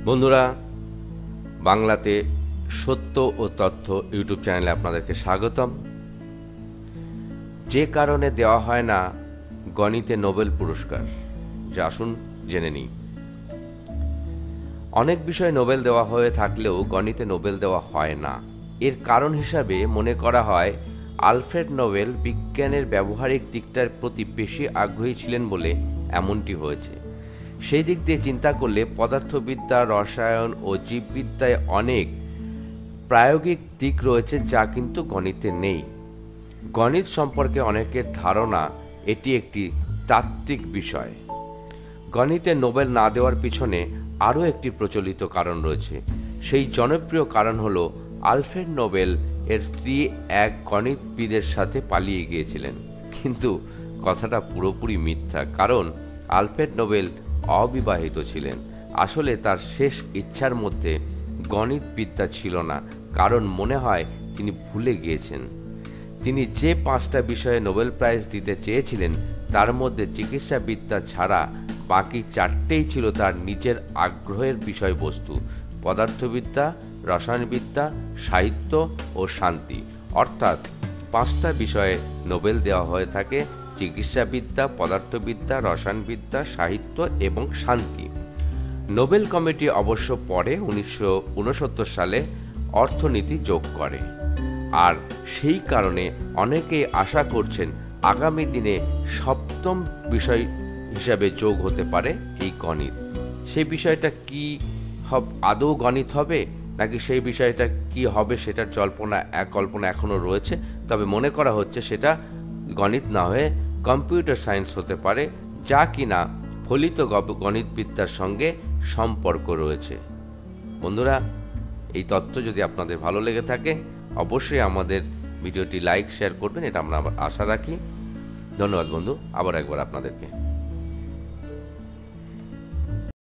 বন্ধুরা, বাংলাতে সত্য ও তথ্য ইউটিউব চ্যানেলে আপনাদেরকে স্বাগতম। যে কারণে দেওয়া হয় না গণিতে নোবেল পুরস্কার, যা আসুন জেনে নিই। অনেক বিষয়ে নোবেল দেওয়া হয়ে থাকলেও গণিতে নোবেল দেওয়া হয় না। এর কারণ হিসাবে মনে করা হয় আলফ্রেড নোবেল বিজ্ঞানের ব্যবহারিক দিকটার প্রতি বেশি আগ্রহী ছিলেন বলে এমনটি হয়েছে। সেই দিক দিয়ে চিন্তা করলে পদার্থবিদ্যা, রসায়ন ও জীববিদ্যায় অনেক প্রায়োগিক দিক রয়েছে যা কিন্তু গণিতে নেই। গণিত সম্পর্কে অনেকের ধারণা এটি একটি তাত্ত্বিক বিষয়। গণিতে নোবেল না দেওয়ার পিছনে আরও একটি প্রচলিত কারণ রয়েছে। সেই জনপ্রিয় কারণ হলো আলফ্রেড নোবেল এর স্ত্রী এক গণিতবিদের সাথে পালিয়ে গিয়েছিলেন। কিন্তু কথাটা পুরোপুরি মিথ্যা, কারণ আলফ্রেড নোবেল অবিবাহিত ছিলেন। আসলে তার শেষ ইচ্ছার মধ্যে গণিতবিদ্যা ছিল না, কারণ মনে হয় তিনি ভুলে গিয়েছেন। তিনি যে 5টা বিষয়ে নোবেল প্রাইজ দিতে চেয়েছিলেন তার মধ্যে চিকিৎসাবিদ্যা ছাড়া বাকি 4টেই ছিল তার নিজের আগ্রহের বিষয়বস্তু: পদার্থবিদ্যা, রসায়নবিদ্যা, সাহিত্য ও শান্তি। অর্থাৎ 5টা বিষয়ে নোবেল দেওয়া হয়ে থাকে: চিকিৎসাবিদ্যা, পদার্থবিদ্যা, রসায়নবিদ্যা, সাহিত্য এবং শান্তি। নোবেল কমিটি অবশ্য পরে 1969 সালে অর্থনীতি যোগ করে, আর সেই কারণে অনেকেই আশা করছেন আগামী দিনে 7ম বিষয় হিসাবে যোগ হতে পারে এই গণিত। সেই বিষয়টা কি আদৌ গণিত হবে, নাকি সেই বিষয়টা কি হবে সেটার কল্পনা এখনও রয়েছে। তবে মনে করা হচ্ছে সেটা গণিত না হয়ে কম্পিউটার সায়েন্স হতে পারে, যা কিনা ফলিত গণিতবিদ্যার সঙ্গে সম্পর্ক রয়েছে। বন্ধুরা, এই তথ্য যদি আপনাদের ভালো লেগে থাকে অবশ্যই আমাদের ভিডিওটি লাইক শেয়ার করবেন, এটা আমরা আশা রাখি। ধন্যবাদ বন্ধু, আবার একবার আপনাদেরকে।